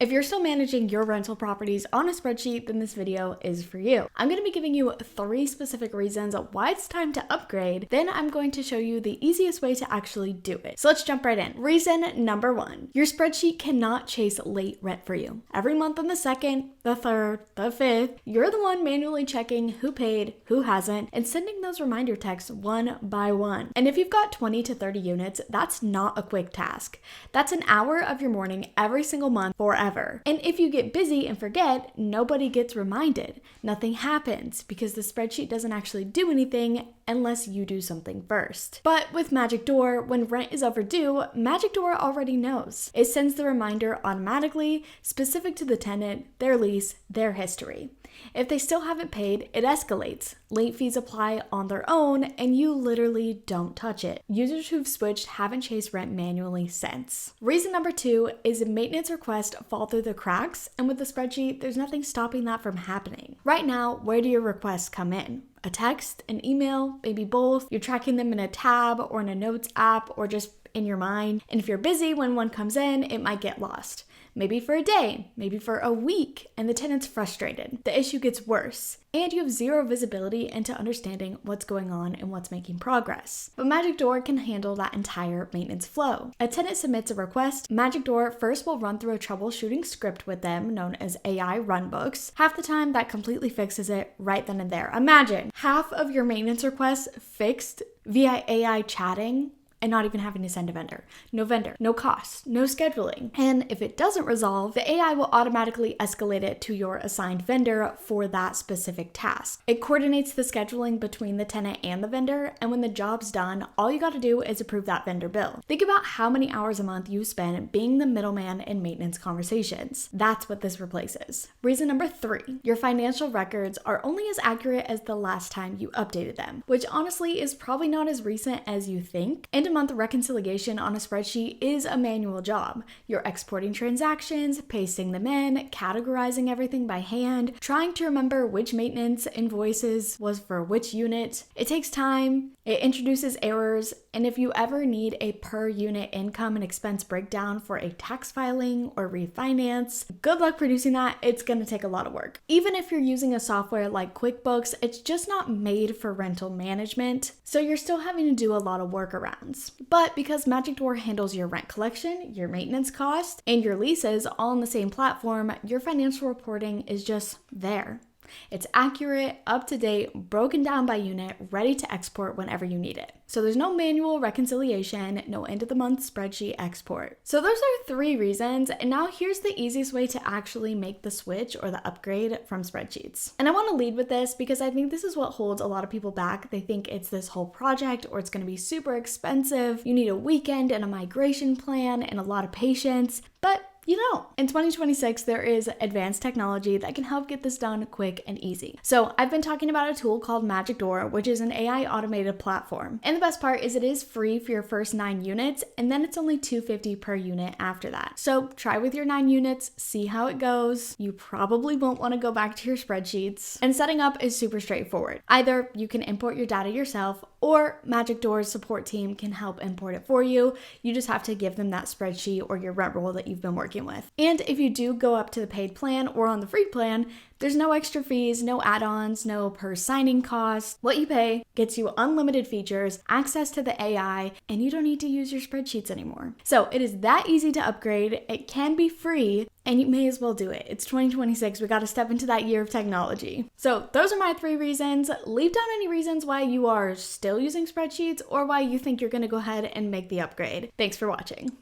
If you're still managing your rental properties on a spreadsheet, then this video is for you. I'm going to be giving you 3 specific reasons why it's time to upgrade. Then I'm going to show you the easiest way to actually do it. So let's jump right in. Reason number 1, your spreadsheet cannot chase late rent for you. Every month on the 2nd, the 3rd, the 5th, you're the one manually checking who paid, who hasn't, and sending those reminder texts one by one. And if you've got 20 to 30 units, that's not a quick task. That's an hour of your morning every single month forever. And if you get busy and forget, nobody gets reminded. Nothing happens because the spreadsheet doesn't actually do anything unless you do something first. But with MagicDoor, when rent is overdue, MagicDoor already knows. It sends the reminder automatically, specific to the tenant, their lease, their history. If they still haven't paid, it escalates. Late fees apply on their own, and you literally don't touch it. Users who've switched haven't chased rent manually since. Reason number 2 is maintenance requests fall through the cracks, and with the spreadsheet, there's nothing stopping that from happening. Right now, where do your requests come in? A text, an email, maybe both. You're tracking them in a tab or in a notes app or just in your mind. And if you're busy when one comes in, it might get lost. Maybe for a day, maybe for a week, and the tenant's frustrated. The issue gets worse, and you have zero visibility into understanding what's going on and what's making progress. But MagicDoor can handle that entire maintenance flow. A tenant submits a request, MagicDoor first will run through a troubleshooting script with them, known as AI runbooks. Half the time, that completely fixes it right then and there. Imagine half of your maintenance requests fixed via AI chatting, and not even having to send a vendor. No cost, no scheduling. And if it doesn't resolve, the AI will automatically escalate it to your assigned vendor for that specific task. It coordinates the scheduling between the tenant and the vendor, and when the job's done, all you gotta do is approve that vendor bill. Think about how many hours a month you spend being the middleman in maintenance conversations. That's what this replaces. Reason number 3, your financial records are only as accurate as the last time you updated them, which honestly is probably not as recent as you think. Month reconciliation on a spreadsheet is a manual job. You're exporting transactions, pasting them in, categorizing everything by hand, trying to remember which maintenance invoices was for which unit. It takes time, it introduces errors, and if you ever need a per unit income and expense breakdown for a tax filing or refinance, good luck producing that. It's gonna take a lot of work. Even if you're using a software like QuickBooks, it's just not made for rental management, so you're still having to do a lot of workarounds. But because MagicDoor handles your rent collection, your maintenance cost, and your leases all on the same platform, your financial reporting is just there. It's accurate, up to date, broken down by unit, ready to export whenever you need it. So there's no manual reconciliation, no end of the month spreadsheet export. So those are 3 reasons, and now here's the easiest way to actually make the switch or the upgrade from spreadsheets. And I want to lead with this because I think this is what holds a lot of people back. They think it's this whole project or it's going to be super expensive. You need a weekend and a migration plan and a lot of patience, but you know, in 2026, there is advanced technology that can help get this done quick and easy. So I've been talking about a tool called MagicDoor, which is an AI automated platform. And the best part is it is free for your first 9 units, and then it's only $250 per unit after that. So try with your 9 units, see how it goes. You probably won't want to go back to your spreadsheets. And setting up is super straightforward. Either you can import your data yourself, or MagicDoor's support team can help import it for you. You just have to give them that spreadsheet or your rent roll that you've been working with. And if you do go up to the paid plan or on the free plan, there's no extra fees, no add-ons, no per signing cost. What you pay gets you unlimited features, access to the AI, and you don't need to use your spreadsheets anymore. So it is that easy to upgrade. It can be free, and you may as well do it. It's 2026. We got to step into that year of technology. So those are my 3 reasons. Leave down any reasons why you are still using spreadsheets or why you think you're going to go ahead and make the upgrade. Thanks for watching.